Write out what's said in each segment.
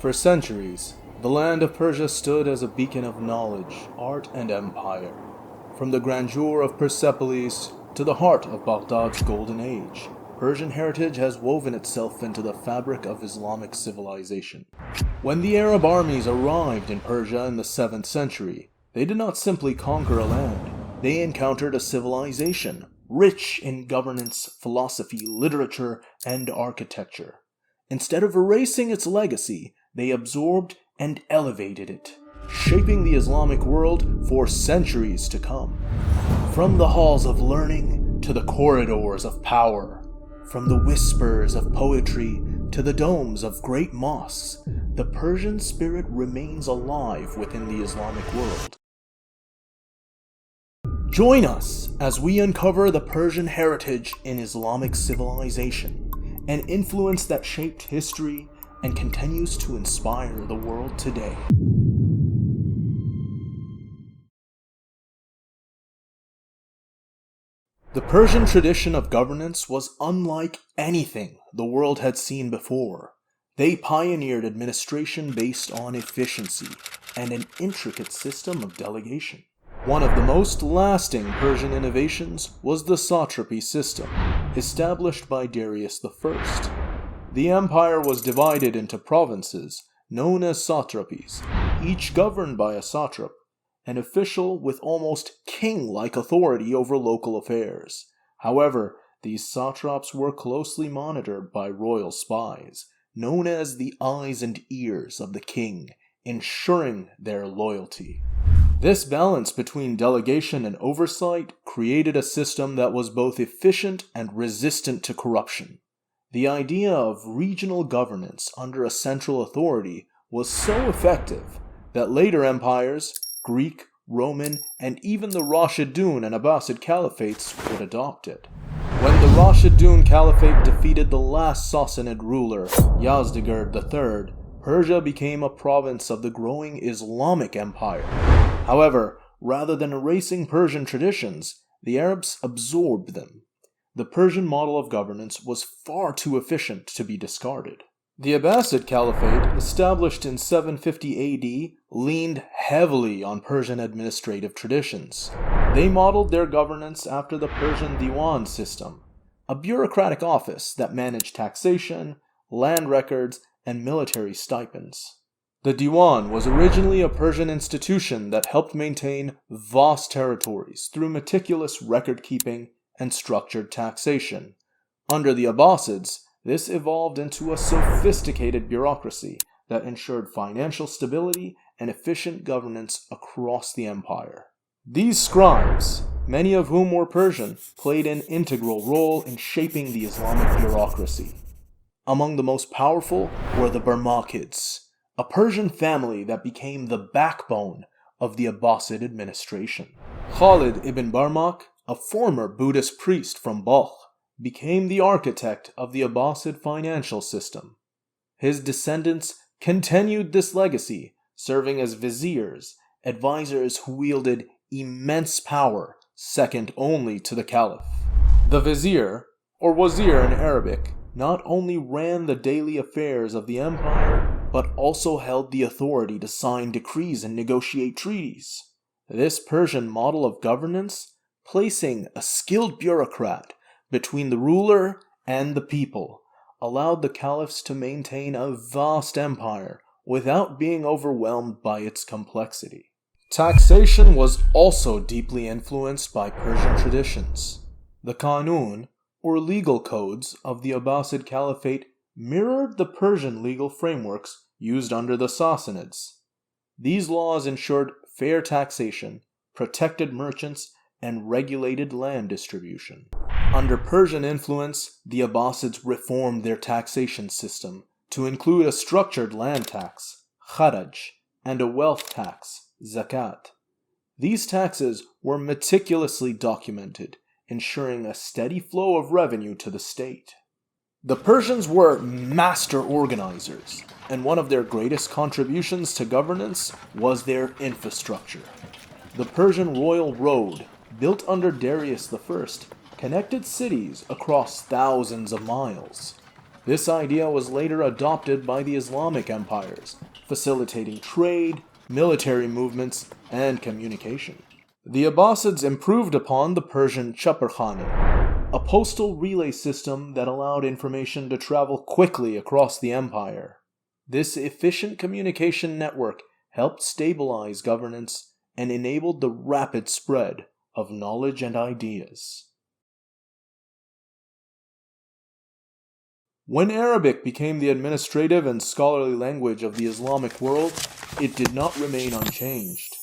For centuries, the land of Persia stood as a beacon of knowledge, art, and empire. From the grandeur of Persepolis to the heart of Baghdad's golden age, Persian heritage has woven itself into the fabric of Islamic civilization. When the Arab armies arrived in Persia in the 7th century, they did not simply conquer a land. They encountered a civilization, rich in governance, philosophy, literature, and architecture. Instead of erasing its legacy, they absorbed and elevated it, shaping the Islamic world for centuries to come. From the halls of learning to the corridors of power, from the whispers of poetry to the domes of great mosques, the Persian spirit remains alive within the Islamic world. Join us as we uncover the Persian heritage in Islamic civilization, an influence that shaped history and continues to inspire the world today. The Persian tradition of governance was unlike anything the world had seen before. They pioneered administration based on efficiency and an intricate system of delegation. One of the most lasting Persian innovations was the satrapy system, established by Darius I. The empire was divided into provinces, known as satrapies, each governed by a satrap, an official with almost king-like authority over local affairs. However, these satraps were closely monitored by royal spies, known as the eyes and ears of the king, ensuring their loyalty. This balance between delegation and oversight created a system that was both efficient and resistant to corruption. The idea of regional governance under a central authority was so effective that later empires, Greek, Roman, and even the Rashidun and Abbasid Caliphates would adopt it. When the Rashidun Caliphate defeated the last Sassanid ruler, Yazdegerd III, Persia became a province of the growing Islamic Empire. However, rather than erasing Persian traditions, the Arabs absorbed them. The Persian model of governance was far too efficient to be discarded. The Abbasid Caliphate, established in 750 AD, leaned heavily on Persian administrative traditions. They modeled their governance after the Persian Diwan system, a bureaucratic office that managed taxation, land records, and military stipends. The Diwan was originally a Persian institution that helped maintain vast territories through meticulous record-keeping and structured taxation. Under the Abbasids, this evolved into a sophisticated bureaucracy that ensured financial stability and efficient governance across the empire. These scribes, many of whom were Persian, played an integral role in shaping the Islamic bureaucracy. Among the most powerful were the Barmakids, a Persian family that became the backbone of the Abbasid administration. Khalid ibn Barmak, a former Buddhist priest from Balkh, became the architect of the Abbasid financial system. His descendants continued this legacy, serving as viziers, advisors who wielded immense power, second only to the caliph. The vizier, or wazir in Arabic, not only ran the daily affairs of the empire, but also held the authority to sign decrees and negotiate treaties. This Persian model of governance, placing a skilled bureaucrat between the ruler and the people, allowed the caliphs to maintain a vast empire without being overwhelmed by its complexity. Taxation was also deeply influenced by Persian traditions. The Qanun, or legal codes, of the Abbasid Caliphate mirrored the Persian legal frameworks used under the Sassanids. These laws ensured fair taxation, protected merchants, and regulated land distribution. Under Persian influence, the Abbasids reformed their taxation system to include a structured land tax, kharaj, and a wealth tax, zakat. These taxes were meticulously documented, ensuring a steady flow of revenue to the state. The Persians were master organizers, and one of their greatest contributions to governance was their infrastructure. The Persian Royal Road, built under Darius I, connected cities across thousands of miles. This idea was later adopted by the Islamic empires, facilitating trade, military movements, and communication. The Abbasids improved upon the Persian Chaparkhane, a postal relay system that allowed information to travel quickly across the empire. This efficient communication network helped stabilize governance and enabled the rapid spread of knowledge and ideas. When Arabic became the administrative and scholarly language of the Islamic world, it did not remain unchanged.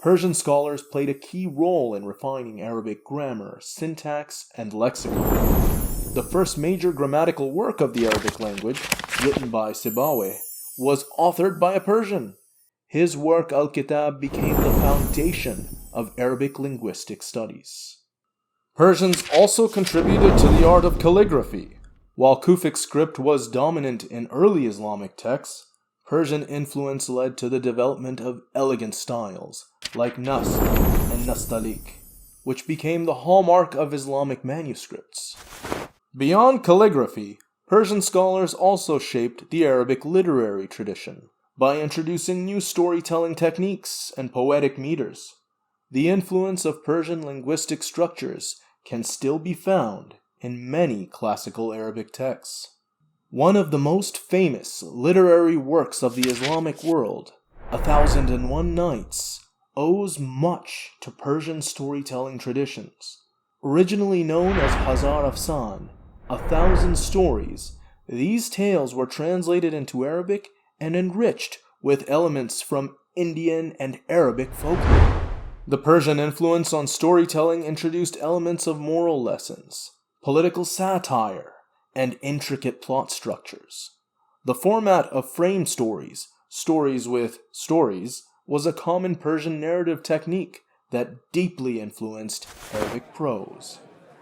Persian scholars played a key role in refining Arabic grammar, syntax, and lexicon. The first major grammatical work of the Arabic language, written by Sibawayh, was authored by a Persian. His work Al-Kitab became the foundation of Arabic linguistic studies. Persians also contributed to the art of calligraphy. While Kufic script was dominant in early Islamic texts, Persian influence led to the development of elegant styles like Nasr and Nastaliq, which became the hallmark of Islamic manuscripts. Beyond calligraphy, Persian scholars also shaped the Arabic literary tradition by introducing new storytelling techniques and poetic meters. The influence of Persian linguistic structures can still be found in many classical Arabic texts. One of the most famous literary works of the Islamic world, 1001 Nights, owes much to Persian storytelling traditions. Originally known as Hazar Afsan, 1,000 stories, these tales were translated into Arabic and enriched with elements from Indian and Arabic folklore. The Persian influence on storytelling introduced elements of moral lessons, political satire, and intricate plot structures. The format of frame stories, stories with stories, was a common Persian narrative technique that deeply influenced Arabic prose.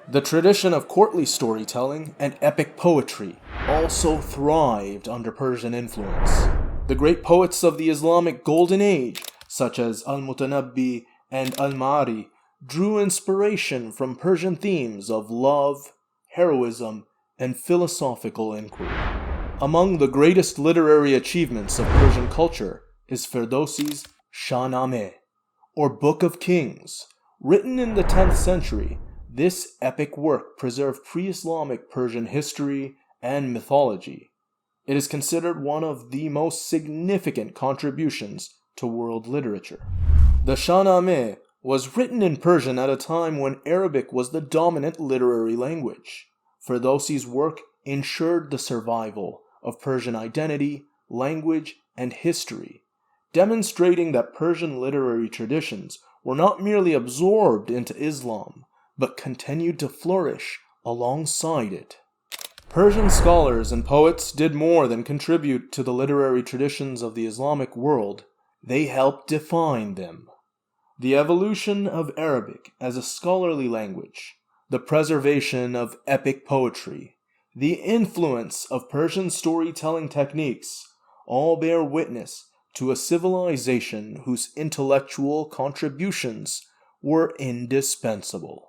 The tradition of courtly storytelling and epic poetry also thrived under Persian influence. The great poets of the Islamic Golden Age, such as Al-Mutanabbi and Al-Ma'ari, drew inspiration from Persian themes of love, heroism, and philosophical inquiry. Among the greatest literary achievements of Persian culture is Ferdowsi's Shahnameh, or Book of Kings. Written in the 10th century, this epic work preserved pre-Islamic Persian history and mythology. It is considered one of the most significant contributions to world literature. The Shahnameh was written in Persian at a time when Arabic was the dominant literary language. Ferdowsi's work ensured the survival of Persian identity, language, and history, demonstrating that Persian literary traditions were not merely absorbed into Islam, but continued to flourish alongside it. Persian scholars and poets did more than contribute to the literary traditions of the Islamic world, they helped define them. The evolution of Arabic as a scholarly language, the preservation of epic poetry, the influence of Persian storytelling techniques, all bear witness to a civilization whose intellectual contributions were indispensable.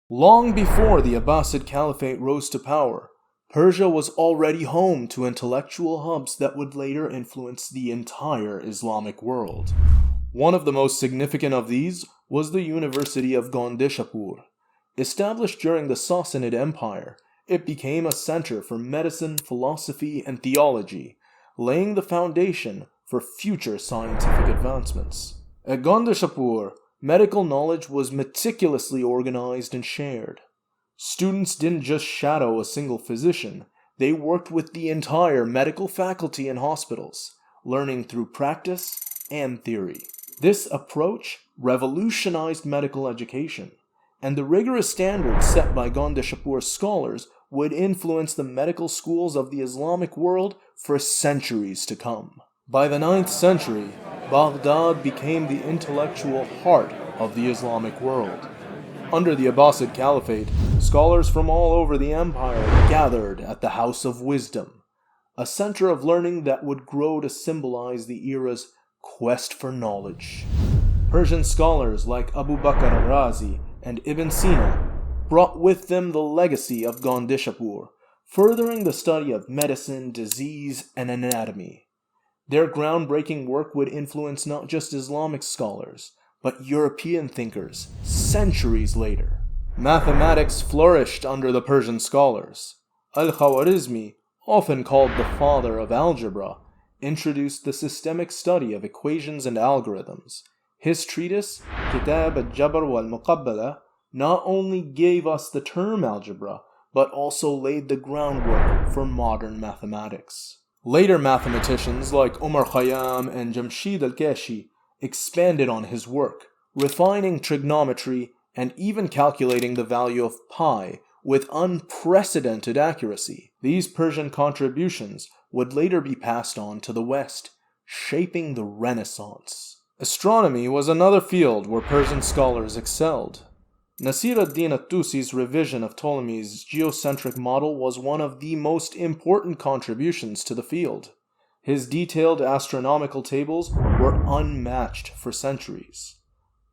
Long before the Abbasid Caliphate rose to power, Persia was already home to intellectual hubs that would later influence the entire Islamic world. One of the most significant of these was the University of Gondishapur. Established during the Sassanid Empire, it became a center for medicine, philosophy, and theology, laying the foundation for future scientific advancements. At Gondishapur, medical knowledge was meticulously organized and shared. Students didn't just shadow a single physician, they worked with the entire medical faculty in hospitals, learning through practice and theory. This approach revolutionized medical education, and the rigorous standards set by Gondishapur's scholars would influence the medical schools of the Islamic world for centuries to come. By the 9th century, Baghdad became the intellectual heart of the Islamic world. Under the Abbasid Caliphate, scholars from all over the empire gathered at the House of Wisdom, a center of learning that would grow to symbolize the era's quest for knowledge. Persian scholars like Abu Bakr al-Razi and Ibn Sina brought with them the legacy of Gondishapur, furthering the study of medicine, disease, and anatomy. Their groundbreaking work would influence not just Islamic scholars, but European thinkers centuries later. Mathematics flourished under the Persian scholars. Al-Khwarizmi, often called the father of algebra, introduced the systemic study of equations and algorithms. His treatise, Kitab al-Jabr wal-Muqabbala, not only gave us the term algebra, but also laid the groundwork for modern mathematics. Later mathematicians like Omar Khayyam and Jamshid al-Kashi expanded on his work, refining trigonometry and even calculating the value of pi with unprecedented accuracy. These Persian contributions would later be passed on to the West, shaping the Renaissance. Astronomy was another field where Persian scholars excelled. Nasir ad-Din at-Tusi's revision of Ptolemy's geocentric model was one of the most important contributions to the field. His detailed astronomical tables were unmatched for centuries.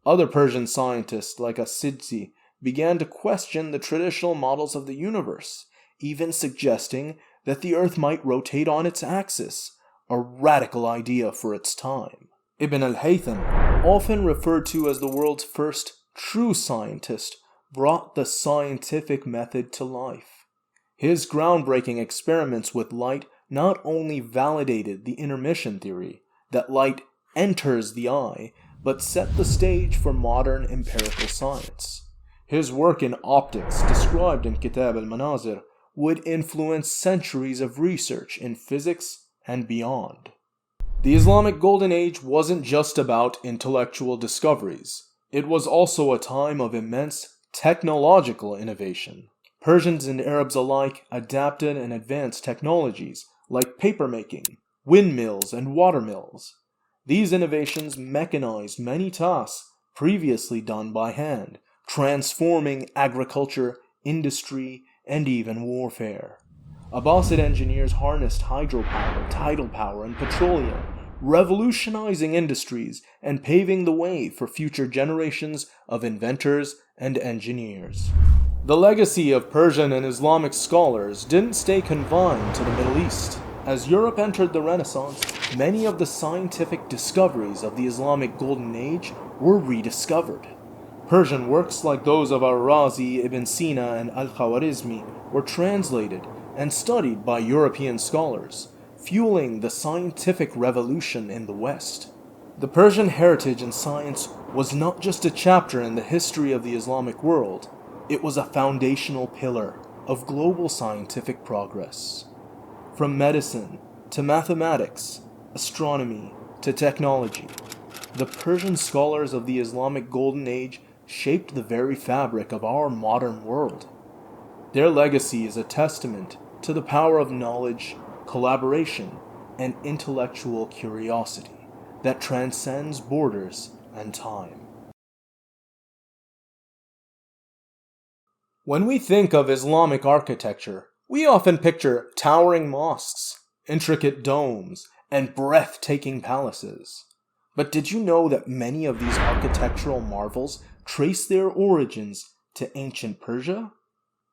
Other Persian scientists like As-Sidsi began to question the traditional models of the universe, even suggesting that the Earth might rotate on its axis, a radical idea for its time. Ibn al-Haytham, often referred to as the world's first true scientist, brought the scientific method to life. His groundbreaking experiments with light not only validated the intermission theory, that light enters the eye, but set the stage for modern empirical science. His work in optics, described in Kitab al-Manazir, would influence centuries of research in physics and beyond. The Islamic Golden Age wasn't just about intellectual discoveries. It was also a time of immense technological innovation. Persians and Arabs alike adapted and advanced technologies like papermaking, windmills, and watermills. These innovations mechanized many tasks previously done by hand, transforming agriculture, industry, and even warfare. Abbasid engineers harnessed hydropower, tidal power, and petroleum, revolutionizing industries and paving the way for future generations of inventors and engineers. The legacy of Persian and Islamic scholars didn't stay confined to the Middle East. As Europe entered the Renaissance, many of the scientific discoveries of the Islamic Golden Age were rediscovered. Persian works like those of Al-Razi, Ibn Sina, and Al-Khwarizmi were translated and studied by European scholars, fueling the scientific revolution in the West. The Persian heritage in science was not just a chapter in the history of the Islamic world, it was a foundational pillar of global scientific progress. From medicine to mathematics, astronomy to technology, the Persian scholars of the Islamic Golden Age shaped the very fabric of our modern world. Their legacy is a testament to the power of knowledge, collaboration, and intellectual curiosity that transcends borders and time. When we think of Islamic architecture, we often picture towering mosques, intricate domes, and breathtaking palaces. But did you know that many of these architectural marvels trace their origins to ancient Persia?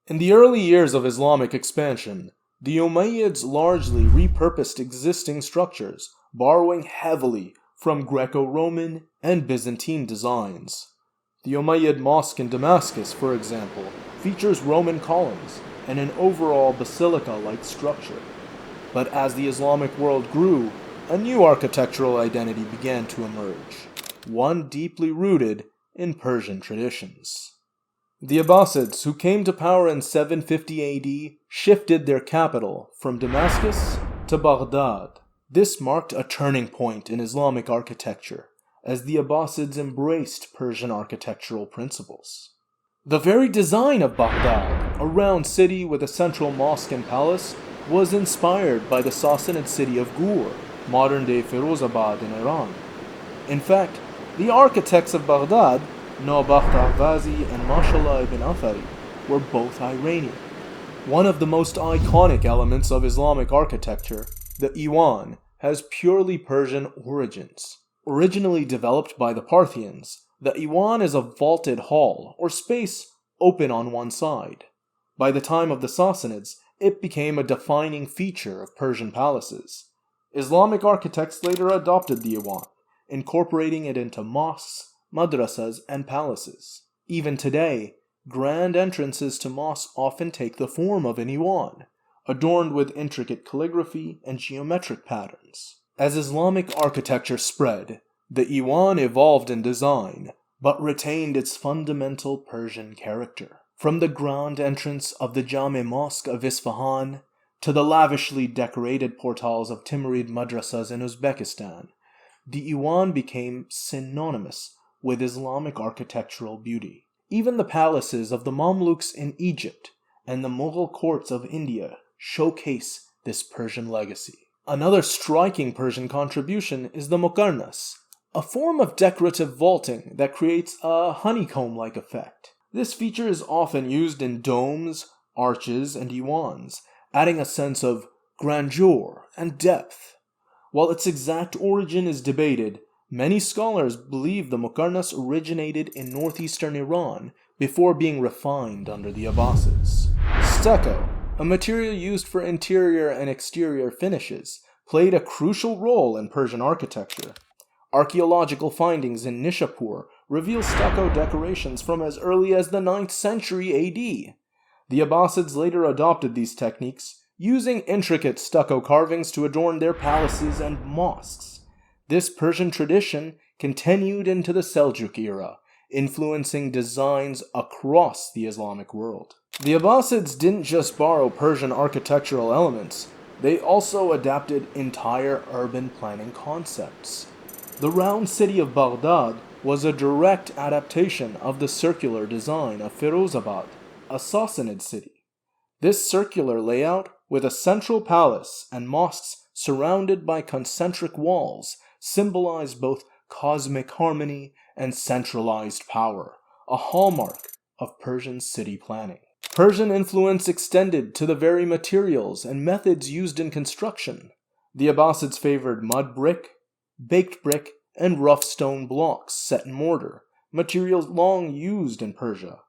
In the early years of Islamic expansion, the Umayyads largely repurposed existing structures, borrowing heavily from Greco-Roman and Byzantine designs. The Umayyad Mosque in Damascus, for example, features Roman columns and an overall basilica-like structure. But as the Islamic world grew, a new architectural identity began to emerge, one deeply rooted in Persian traditions. The Abbasids, who came to power in 750 AD, shifted their capital from Damascus to Baghdad. This marked a turning point in Islamic architecture, as the Abbasids embraced Persian architectural principles. The very design of Baghdad, a round city with a central mosque and palace, was inspired by the Sassanid city of Gur, modern-day Firozabad in Iran. In fact, the architects of Baghdad, Nabakht Ahvazi and Mashallah ibn Athari, were both Iranian. One of the most iconic elements of Islamic architecture, the Iwan, has purely Persian origins. Originally developed by the Parthians, the Iwan is a vaulted hall or space open on one side. By the time of the Sassanids, it became a defining feature of Persian palaces. Islamic architects later adopted the Iwan, incorporating it into mosques, madrasas, and palaces. Even today, grand entrances to mosques often take the form of an Iwan, adorned with intricate calligraphy and geometric patterns. As Islamic architecture spread, the Iwan evolved in design, but retained its fundamental Persian character. From the grand entrance of the Jame Mosque of Isfahan to the lavishly decorated portals of Timurid madrasas in Uzbekistan, the Iwan became synonymous with Islamic architectural beauty. Even the palaces of the Mamluks in Egypt and the Mughal courts of India showcase this Persian legacy. Another striking Persian contribution is the muqarnas, a form of decorative vaulting that creates a honeycomb-like effect. This feature is often used in domes, arches, and Iwans, adding a sense of grandeur and depth. While its exact origin is debated, many scholars believe the muqarnas originated in northeastern Iran before being refined under the Abbasids. Stucco, a material used for interior and exterior finishes, played a crucial role in Persian architecture. Archaeological findings in Nishapur reveal stucco decorations from as early as the 9th century AD. The Abbasids later adopted these techniques, using intricate stucco carvings to adorn their palaces and mosques. This Persian tradition continued into the Seljuk era, influencing designs across the Islamic world. The Abbasids didn't just borrow Persian architectural elements, they also adapted entire urban planning concepts. The round city of Baghdad was a direct adaptation of the circular design of Firozabad, a Sassanid city. This circular layout, with a central palace and mosques surrounded by concentric walls, symbolized both cosmic harmony and centralized power, a hallmark of Persian city planning. Persian influence extended to the very materials and methods used in construction. The Abbasids favored mud brick, baked brick, and rough stone blocks set in mortar, materials long used in Persia.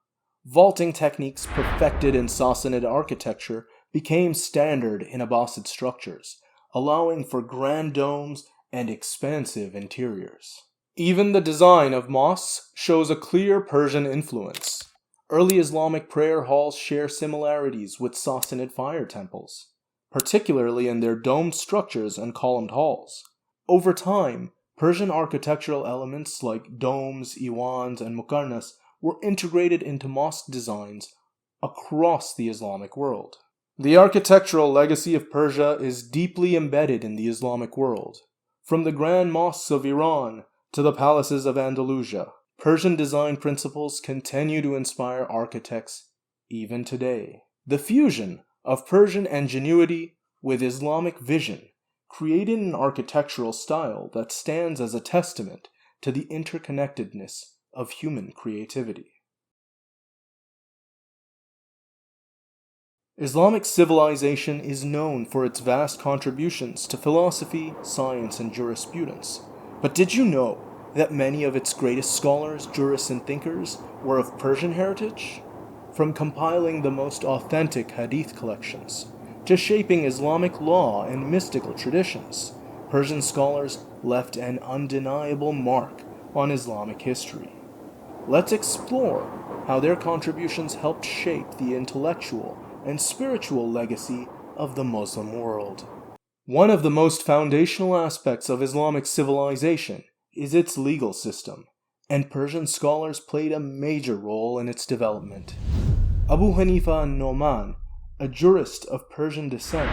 Vaulting techniques perfected in Sassanid architecture became standard in Abbasid structures, allowing for grand domes and expansive interiors. Even the design of mosques shows a clear Persian influence. Early Islamic prayer halls share similarities with Sassanid fire temples, particularly in their domed structures and columned halls. Over time, Persian architectural elements like domes, iwans, and muqarnas were integrated into mosque designs across the Islamic world. The architectural legacy of Persia is deeply embedded in the Islamic world. From the grand mosques of Iran to the palaces of Andalusia, Persian design principles continue to inspire architects even today. The fusion of Persian ingenuity with Islamic vision created an architectural style that stands as a testament to the interconnectedness of human creativity. Islamic civilization is known for its vast contributions to philosophy, science, and jurisprudence. But did you know that many of its greatest scholars, jurists, and thinkers were of Persian heritage? From compiling the most authentic hadith collections to shaping Islamic law and mystical traditions, Persian scholars left an undeniable mark on Islamic history. Let's explore how their contributions helped shape the intellectual and spiritual legacy of the Muslim world. One of the most foundational aspects of Islamic civilization is its legal system, and Persian scholars played a major role in its development. Abu Hanifa an-Nu'man, a jurist of Persian descent,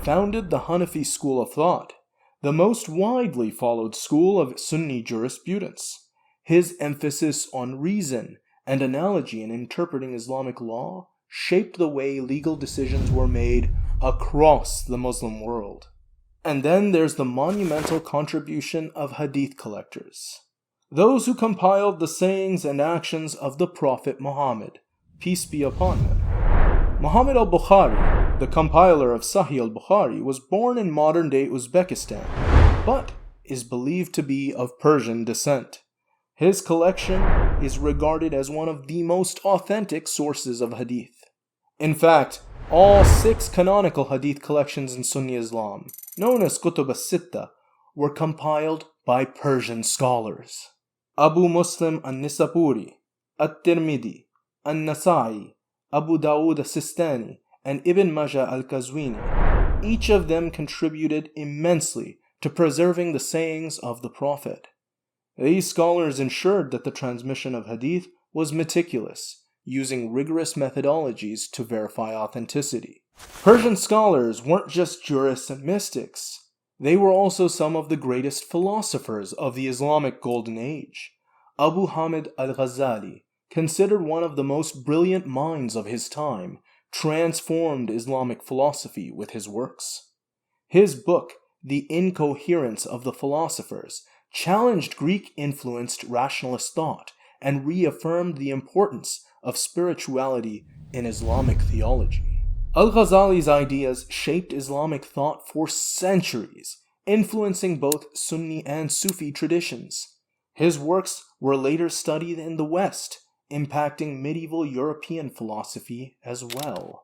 founded the Hanafi school of thought, the most widely followed school of Sunni jurisprudence. His emphasis on reason and analogy in interpreting Islamic law shaped the way legal decisions were made across the Muslim world. And then there's the monumental contribution of hadith collectors, those who compiled the sayings and actions of the Prophet Muhammad, peace be upon him. Muhammad al-Bukhari, the compiler of Sahih al-Bukhari, was born in modern-day Uzbekistan, but is believed to be of Persian descent. His collection is regarded as one of the most authentic sources of hadith. In fact, all 6 canonical hadith collections in Sunni Islam, known as Kutub as-Sitta, were compiled by Persian scholars. Abu Muslim al-Nisapuri, At-Tirmidhi, An-Nasa'i, Abu Dawud as-Sistani, and Ibn Majah al-Qazwini, each of them contributed immensely to preserving the sayings of the Prophet. These scholars ensured that the transmission of hadith was meticulous, using rigorous methodologies to verify authenticity. Persian scholars weren't just jurists and mystics. They were also some of the greatest philosophers of the Islamic Golden Age. Abu Hamid al-Ghazali, considered one of the most brilliant minds of his time, transformed Islamic philosophy with his works. His book, The Incoherence of the Philosophers, challenged Greek-influenced rationalist thought and reaffirmed the importance of spirituality in Islamic theology. Al-Ghazali's ideas shaped Islamic thought for centuries, influencing both Sunni and Sufi traditions. His works were later studied in the West, impacting medieval European philosophy as well.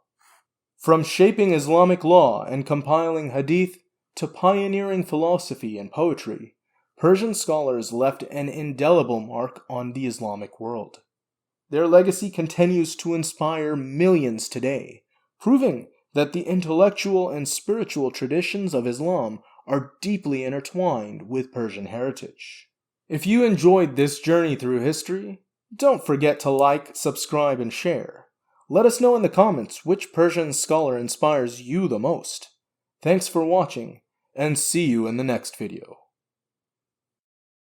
From shaping Islamic law and compiling hadith to pioneering philosophy and poetry, Persian scholars left an indelible mark on the Islamic world. Their legacy continues to inspire millions today, proving that the intellectual and spiritual traditions of Islam are deeply intertwined with Persian heritage. If you enjoyed this journey through history, don't forget to like, subscribe, and share. Let us know in the comments which Persian scholar inspires you the most. Thanks for watching, and see you in the next video.